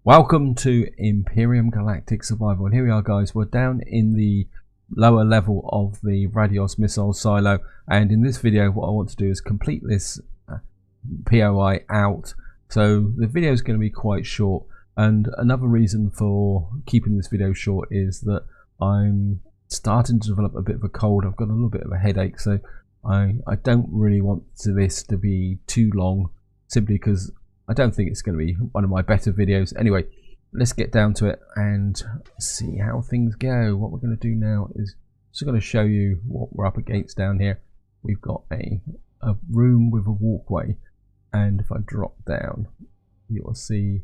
Welcome to Empyrion Galactic Survival, and here we are, guys. We're down in the lower level of the Rados missile silo, and in this video what I want to do is complete this POI out. So the video is going to be quite short, and another reason for keeping this video short is that I'm starting to develop a bit of a cold. I've got a little bit of a headache, so I don't really want this to be too long, simply because I don't think it's going to be one of my better videos. Anyway, let's get down to it and see how things go. What we're going to do now is just going to show you what we're up against down here. We've got a room with a walkway, and if I drop down, you will see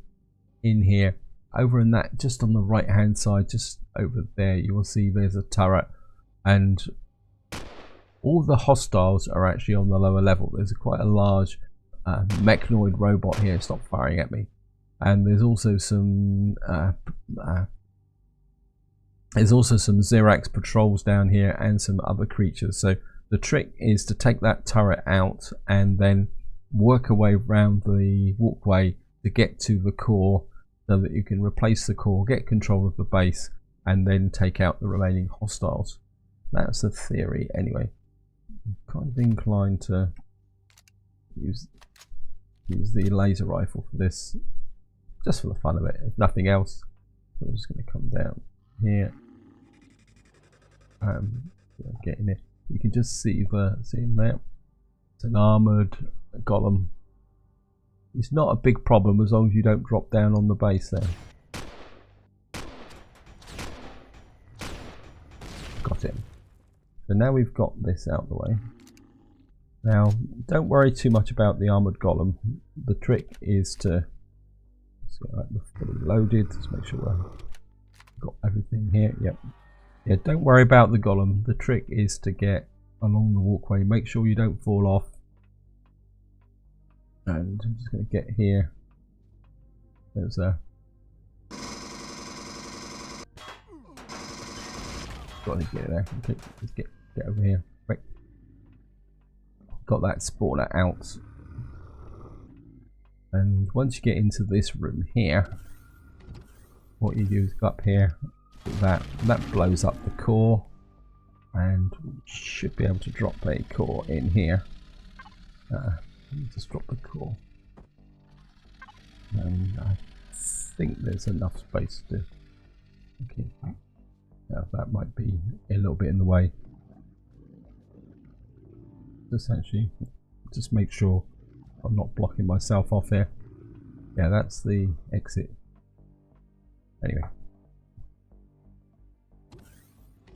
in here, over in that, just on the right hand side, just over there, you will see there's a turret, and all the hostiles are actually on the lower level. There's quite a large mechanoid robot here. Stop firing at me. And there's also some Xerax patrols down here and some other creatures. So the trick is to take that turret out and then work a way around the walkway to get to the core, so that you can replace the core, get control of the base, and then take out the remaining hostiles. That's the theory anyway. I'm kind of inclined to use the laser rifle for this, just for the fun of it, if nothing else. So I'm just going to come down here, get in it. You can just see him there. It's an armoured golem. It's not a big problem as long as you don't drop down on the base there. Got him. So now we've got this out of the way. Now, don't worry too much about the armoured golem. The trick is to, we're fully loaded. Let's make sure we've got everything here. Yep. Yeah, don't worry about the golem. The trick is to get along the walkway. Make sure you don't fall off. And I'm just going to get here. There's a... Got to get there. Okay, let's get over here. Right. Got that spawner out, and once you get into this room here, what you do is go up here, that blows up the core, and we should be able to drop a core in here. Just drop the core, and I think there's enough space to. Okay, now that might be a little bit in the way. Just make sure I'm not blocking myself off here. Yeah, that's the exit. Anyway,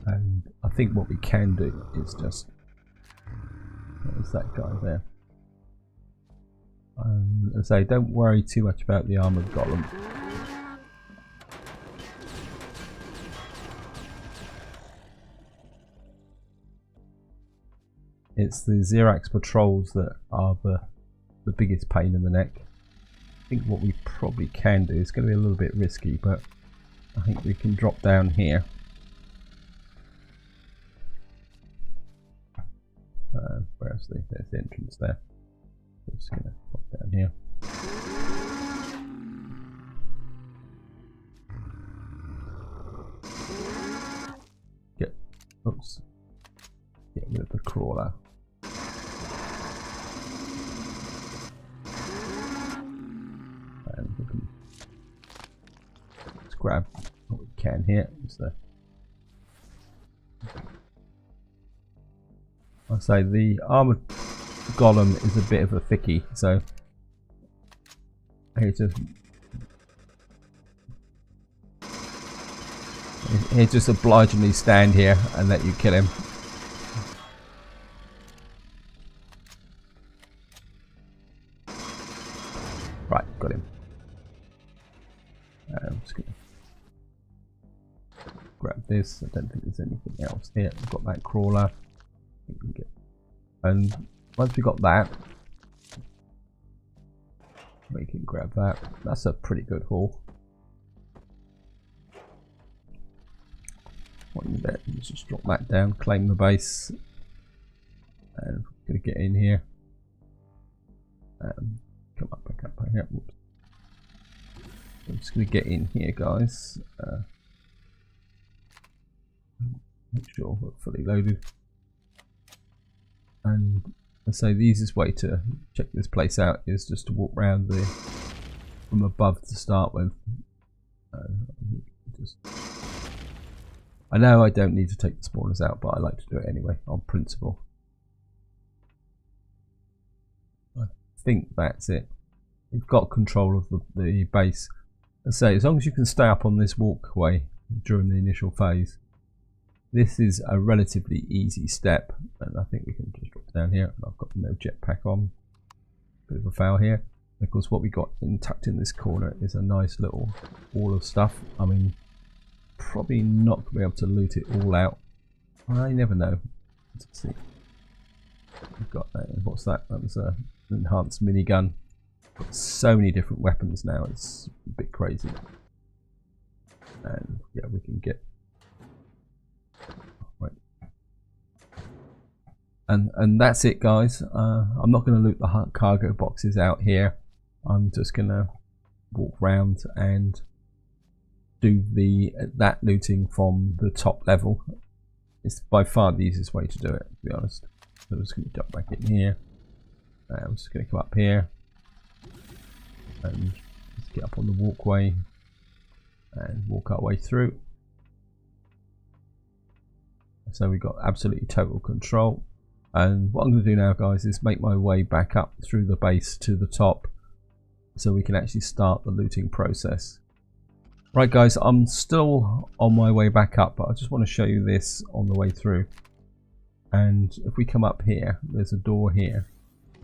and I think what we can do is just, there's that guy there. As I say, don't worry too much about the armoured golem. It's the Xerax patrols that are the biggest pain in the neck. I think what we probably can do, is going to be a little bit risky, but I think we can drop down here. Where's there's the entrance there. I'm just going to drop down here. Get rid of the crawler. And we can just grab what we can here. I say the armoured golem is a bit of a thickie, so he'll just obligingly stand here and let you kill him. Right, got him. I'm just gonna grab this. I don't think there's anything else here. We've got that crawler. And once we got that, we can grab that. That's a pretty good haul. Let's just drop that down, claim the base, and we're gonna get in here. Come up, back up here. Whoops. I'm just going to get in here, guys. Make sure we're fully loaded. And I say the easiest way to check this place out is just to walk around from above to start with. I know I don't need to take the spawners out, but I like to do it anyway on principle. I think that's it. We've got control of the base. I say as long as you can stay up on this walkway during the initial phase, this is a relatively easy step, and I think we can just drop down here. I've got no jetpack on. Bit of a foul here. Of course, what we got tucked in this corner is a nice little wall of stuff. I mean, probably not going to be able to loot it all out. I never know. Let's see. We've got what's that? That was an enhanced minigun. Got so many different weapons now. It's a bit crazy. And yeah, we can get. Right. And that's it, guys. I'm not going to loot the cargo boxes out here. I'm just going to walk around and do that looting from the top level. It's by far the easiest way to do it, to be honest. So I'm just going to jump back in here. I'm just going to come up here and just get up on the walkway and walk our way through. So we've got absolutely total control. And what I'm going to do now, guys, is make my way back up through the base to the top so we can actually start the looting process. Right, guys, I'm still on my way back up, but I just want to show you this on the way through. And if we come up here, there's a door here,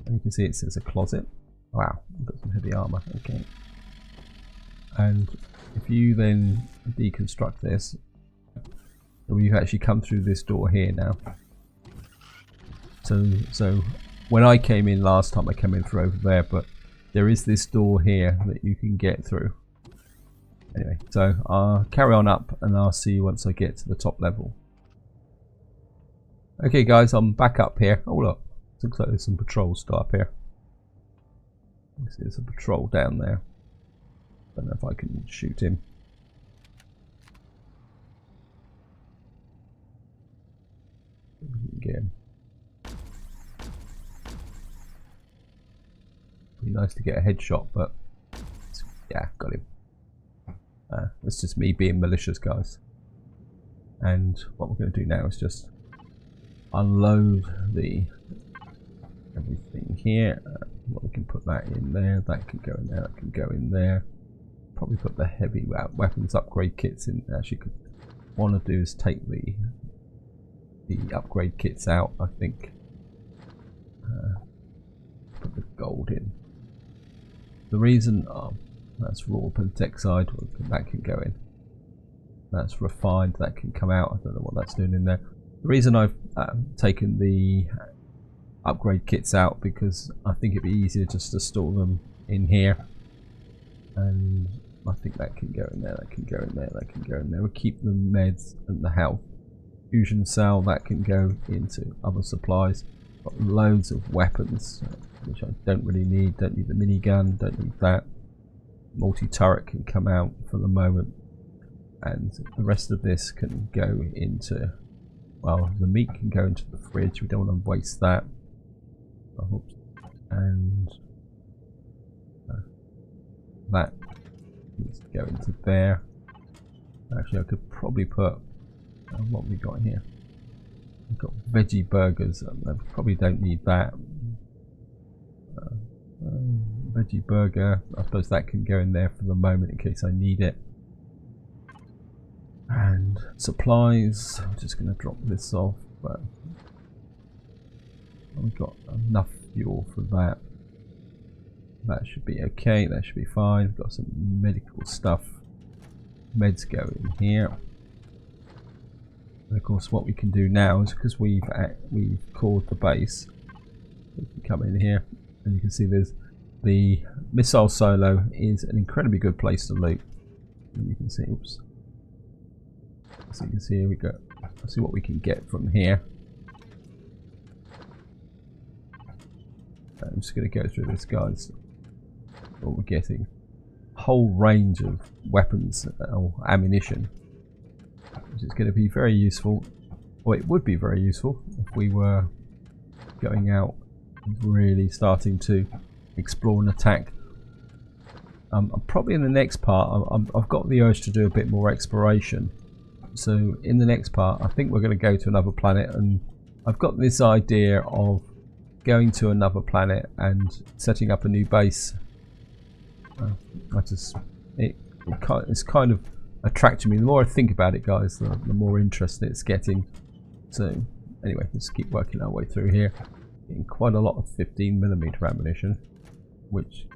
and you can see it says a closet. Wow, I've got some heavy armor. Okay. And if you then deconstruct this, we've actually come through this door here now. So when I came in last time, I came in through over there, but there is this door here that you can get through. Anyway, so I'll carry on up and I'll see you once I get to the top level. Okay, guys, I'm back up here. Oh, look, looks like there's some patrols still up here. There's a patrol down there. Don't know if I can shoot him. Get him. Be nice to get a headshot, but yeah, got him. It's just me being malicious, guys. And what we're going to do now is just unload everything here. Well, we can put that in there. That can go in there. That can go in there. Probably put the heavy weapons upgrade kits in. Actually, want to do is take the upgrade kits out. I think put the gold in. The reason that's raw pentexide, that can go in. That's refined, that can come out. I don't know what that's doing in there. The reason I've taken the upgrade kits out, because I think it'd be easier just to store them in here. And I think that can go in there, that can go in there, that can go in there. We'll keep the meds and the health. Fusion cell, that can go into other supplies. Got loads of weapons, which I don't really need. Don't need the minigun, don't need that. Multi-turret can come out for the moment, and the rest of this can go into, well, the meat can go into the fridge. We don't want to waste that. And that needs to go into there. Actually, I could probably put what have we got here. We've got veggie burgers. I probably don't need that. Veggie burger, I suppose that can go in there for the moment in case I need it. And supplies, I'm just going to drop this off, but we've got enough fuel for that. That should be okay, that should be fine. We've got some medical stuff. Meds go in here. And of course what we can do now is, because we've cored the base, we can come in here and you can see there's the missile silo is an incredibly good place to loot. And you can see, oops. So you can see here we go. Let's see what we can get from here. I'm just going to go through this, guys. What we're getting. whole range of weapons or ammunition, which is going to be very useful. Well, it would be very useful if we were going out and really starting to explore and attack. Probably in the next part, I've got the urge to do a bit more exploration. So in the next part, I think we're going to go to another planet, and I've got this idea of going to another planet and setting up a new base. It's kind of attracting me. The more I think about it, guys, the more interested it's getting. So anyway, let's keep working our way through here. Getting quite a lot of 15mm ammunition, which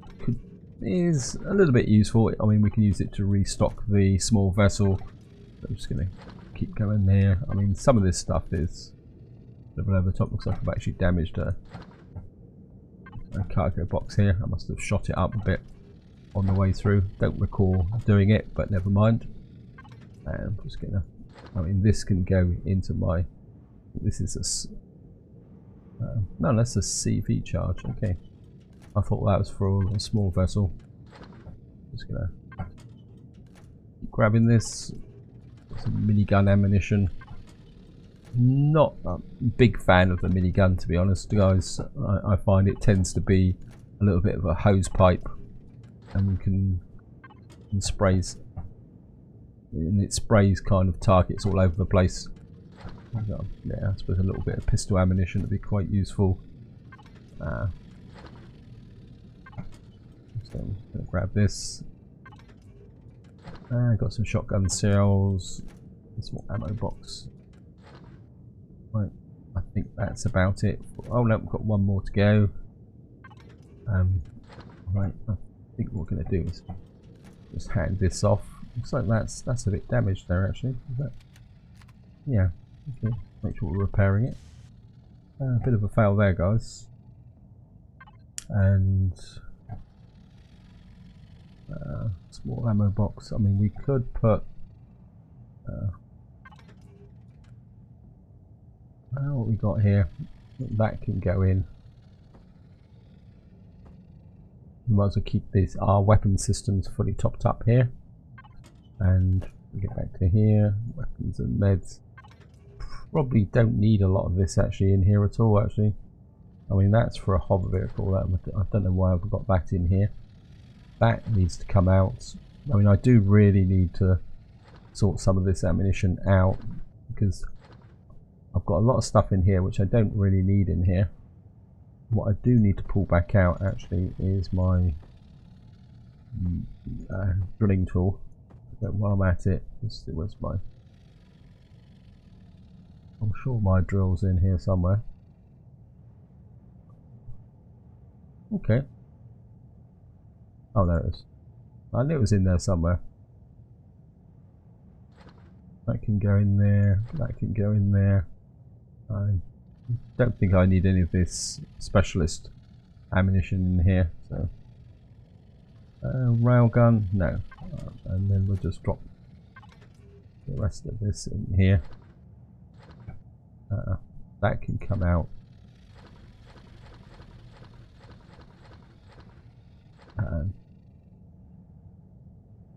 is a little bit useful. I mean, we can use it to restock the small vessel. So I'm just going to keep going there. I mean, some of this stuff is a bit over the top. Looks like I've actually damaged a cargo box here. I must have shot it up a bit on the way through. Don't recall doing it, but never mind. And I'm just going to... I mean, this can go into my... This is a... no, that's a CV charge. Okay. I thought that was for a small vessel. Just going to keep grabbing this. Some minigun ammunition. Not a big fan of the minigun, to be honest, guys. I find it tends to be a little bit of a hose pipe, and it sprays kind of targets all over the place. Yeah, I suppose a little bit of pistol ammunition would be quite useful. So I'm going to grab this. Got some shotgun shells. A small ammo box. Right, I think that's about it. Oh no, we've got one more to go. Right, I think what we're going to do is just hand this off. Looks like that's a bit damaged there, actually. Is that? Yeah. Okay. Make sure we're repairing it. A bit of a fail there, guys. And small ammo box. I mean, we could put. What we got here? That can go in. We might as well keep our weapon systems fully topped up here. And we get back to here. Weapons and meds. Probably don't need a lot of this actually in here at all. Actually, I mean that's for a hover vehicle. I don't know why I've got that in here. That needs to come out. I mean, I do really need to sort some of this ammunition out because I've got a lot of stuff in here which I don't really need in here. What I do need to pull back out actually is my drilling tool. But while I'm at it, let's see, where's my... I'm sure my drill's in here somewhere. Okay. Oh, there it is. I knew it was in there somewhere. That can go in there. That can go in there. I don't think I need any of this specialist ammunition in here. So, railgun, no. And then we'll just drop the rest of this in here. That can come out.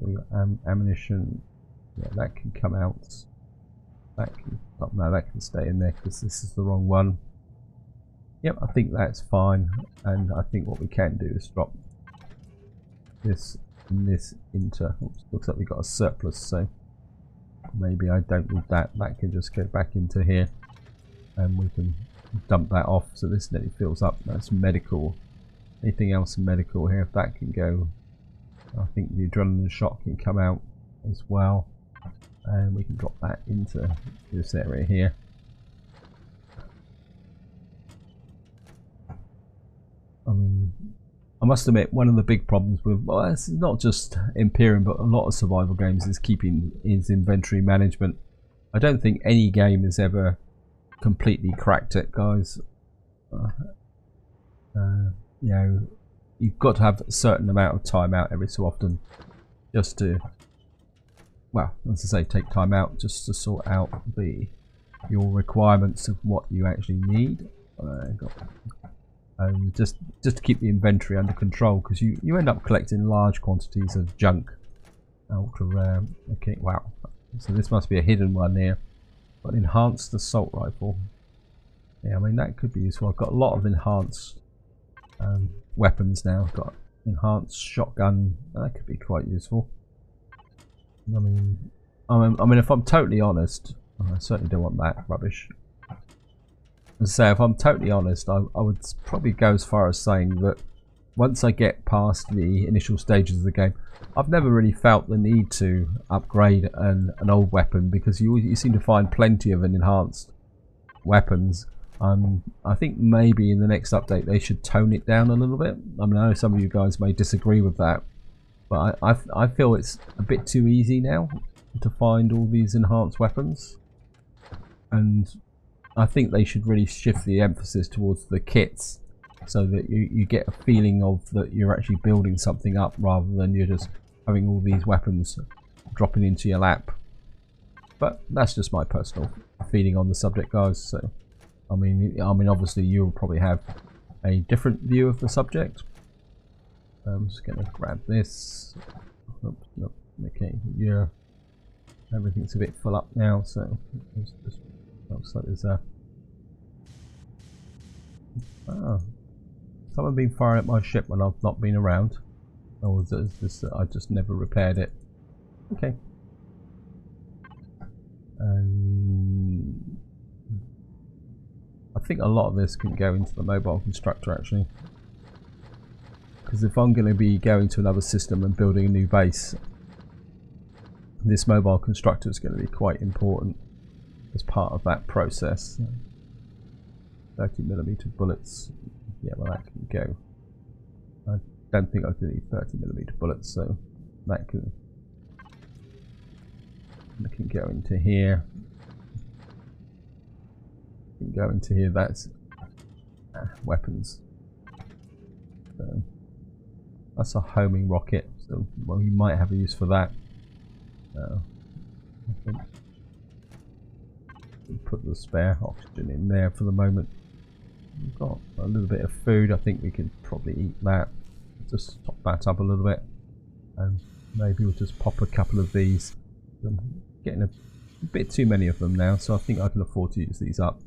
We got ammunition. Yeah, that can come out. That can, oh, no, that can stay in there because this is the wrong one. Yep, I think that's fine. And I think what we can do is drop this and this into. Oops, looks like we got a surplus, so maybe I don't need that. That can just go back into here, and we can dump that off. So this nearly fills up. That's medical. Anything else medical here? If that can go, I think the adrenaline shot can come out as well, and we can drop that into this area here. I must admit, one of the big problems with, well, it's not just Empyrion, but a lot of survival games is inventory management. I don't think any game has ever completely cracked it, guys. You know, you've got to have a certain amount of time out every so often just to, well, as I say, take time out just to sort out your requirements of what you actually need. and just to keep the inventory under control, because you end up collecting large quantities of junk. Ultra rare. Okay, wow. So this must be a hidden one here. But enhanced assault rifle. Yeah, I mean that could be useful. I've got a lot of enhanced weapons now. I've got enhanced shotgun. That could be quite useful. I mean, if I'm totally honest, I certainly don't want that rubbish. As I say, if I'm totally honest, I would probably go as far as saying that once I get past the initial stages of the game, I've never really felt the need to upgrade an old weapon, because you seem to find plenty of enhanced weapons. I think maybe in the next update they should tone it down a little bit. I mean, I know some of you guys may disagree with that, but I feel it's a bit too easy now to find all these enhanced weapons, and I think they should really shift the emphasis towards the kits, so that you get a feeling of that you're actually building something up, rather than you're just having all these weapons dropping into your lap. But that's just my personal feeling on the subject, guys. So I mean obviously you'll probably have a different view of the subject. I'm just going to grab this. Nope. Okay, yeah, everything's a bit full up now, so just looks like there's a someone been firing at my ship when I've not been around, or is this that I just never repaired it? Okay. And I think a lot of this can go into the mobile constructor, actually, because if I'm going to be going to another system and building a new base, this mobile constructor is going to be quite important as part of that process. 30mm bullets, yeah, well that can go. I don't think I can need 30mm bullets, so that can go into here. Can go into here. That's weapons. So that's a homing rocket. So well, you might have a use for that. I think we'll put the spare oxygen in there for the moment. We've got a little bit of food. I think we could probably eat that. Just top that up a little bit, and maybe we'll just pop a couple of these. I'm getting a bit too many of them now, so I think I can afford to use these up.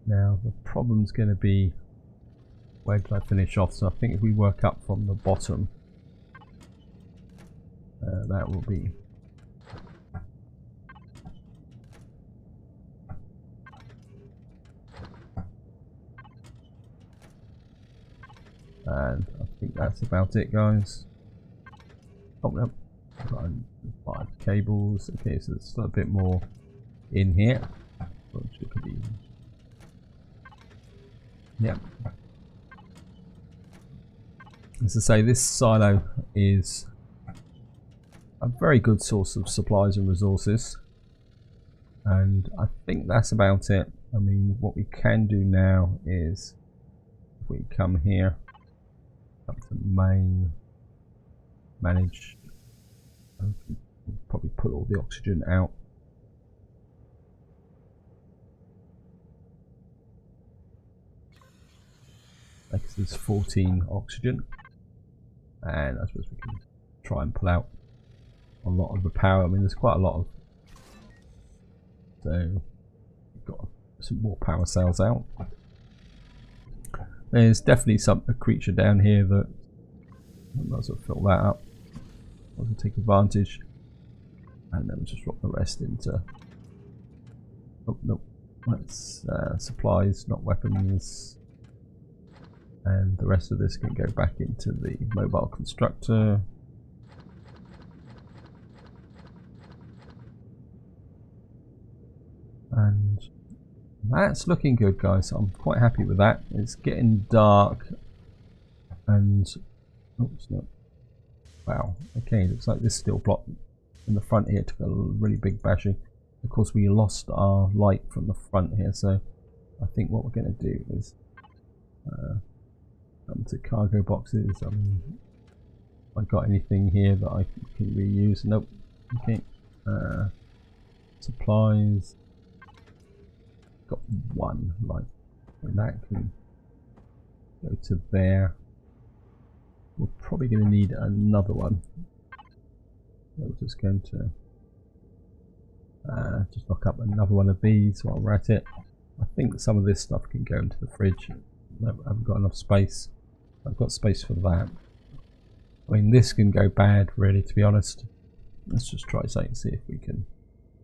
Now the problem's going to be, where did I finish off? So I think if we work up from the bottom, that will be and I think that's about it, guys. Oh no, 5 cables. Okay, so there's still a bit more in here, which it could be. Yeah. As I say, this silo is a very good source of supplies and resources, and I think that's about it. I mean, what we can do now is, if we come here, up to main, manage, probably put all the oxygen out. Because there's 14 oxygen, and I suppose we can try and pull out a lot of the power. I mean, there's quite a lot of, so we've got some more power cells out. There's definitely a creature down here that I might as well fill that up. I'll take advantage, and then we'll just drop the rest into. Oh no, that's supplies, not weapons. And the rest of this can go back into the mobile constructor. And that's looking good, guys. I'm quite happy with that. It's getting dark, and oops, no. Wow. Okay, looks like this steel block in the front here took a really big bashing. Of course, we lost our light from the front here, so I think what we're going to do is come to cargo boxes. Have I got anything here that I can reuse? Nope. Okay. Supplies. Got one, right. And that can go to there. We're probably going to need another one. We're just going to just knock up another one of these while we're at it. I think some of this stuff can go into the fridge. I haven't got enough space. I've got space for that. I mean, this can go bad, really, to be honest. Let's just try something and see if we can.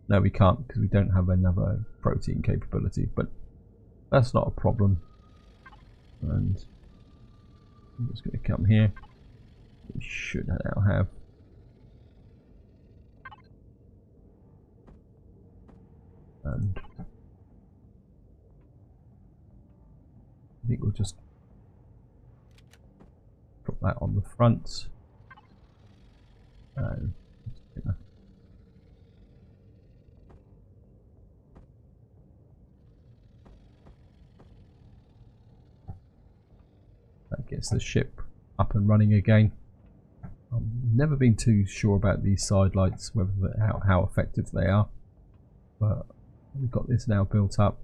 No, we can't because we don't have another protein capability, but that's not a problem. And I'm just going to come here. We should now have. And I think we'll just put that on the front. And that gets the ship up and running again. I've never been too sure about these side lights, whether how effective they are, but we've got this now built up.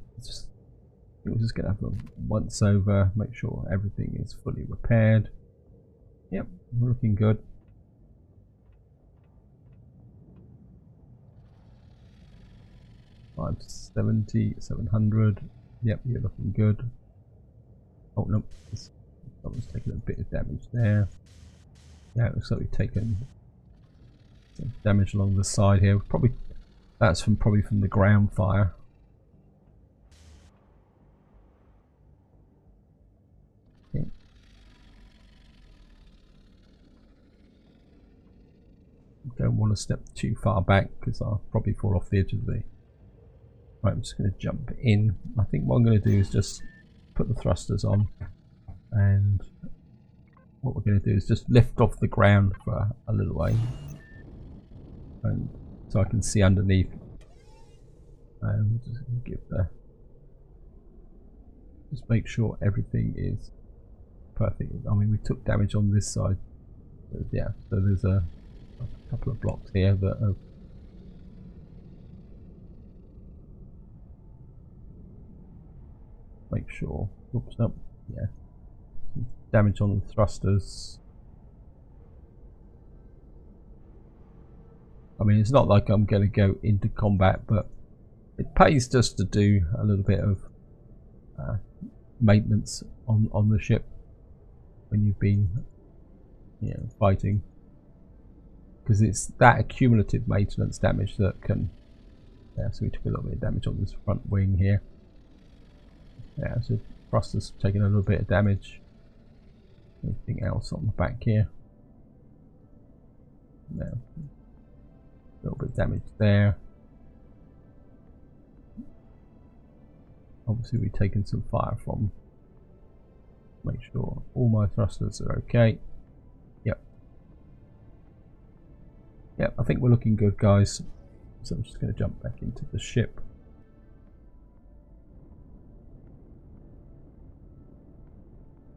We're just going to have them once over, make sure everything is fully repaired. Yep, we're looking good. $570, 700. Yep, you're looking good. Oh no, someone's taken a bit of damage there. Yeah, it looks like we've taken some damage along the side here. Probably that's probably from the ground fire. Okay. Don't want to step too far back because I'll probably fall off the edge of the. Right, I'm just going to jump in. I think what I'm going to do is just put the thrusters on, and what we're going to do is just lift off the ground for a little way, and so I can see underneath. And just give just make sure everything is perfect. I mean, we took damage on this side, but yeah. So there's a couple of blocks here that have. Make sure. Oops, no. Yeah. Damage on the thrusters. I mean, it's not like I'm going to go into combat, but it pays just to do a little bit of maintenance on the ship when you've been, fighting, because it's that accumulative maintenance damage that can. Yeah, so we took a little bit of damage on this front wing here. Yeah, so thrusters taking a little bit of damage. Anything else on the back here? No. A little bit of damage there. Obviously we've taken some fire from. Make sure all my thrusters are okay. Yep. Yep, I think we're looking good, guys. So I'm just going to jump back into the ship.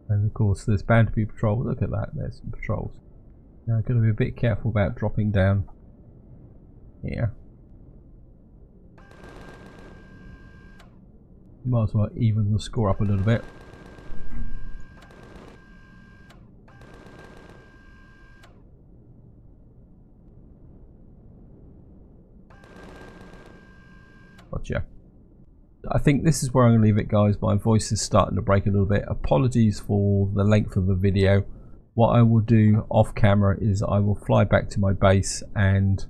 And of course there's bound to be patrol. Look at that, there's some patrols. Now I've got to be a bit careful about dropping down here. Might as well even the score up a little bit. Gotcha. I think this is where I'm going to leave it, guys. My voice is starting to break a little bit. Apologies for the length of the video. What I will do off camera is I will fly back to my base and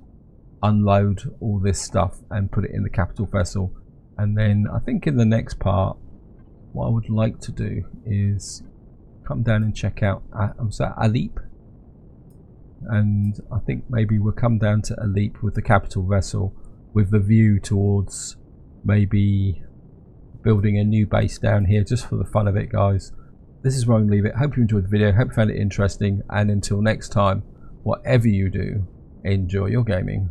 unload all this stuff and put it in the capital vessel. And then I think in the next part, what I would like to do is come down and check out Alip. And I think maybe we'll come down to Alip with the capital vessel with the view towards maybe building a new base down here just for the fun of it, guys. This is where I'm going to leave it. Hope you enjoyed the video. Hope you found it interesting. And until next time, whatever you do, enjoy your gaming.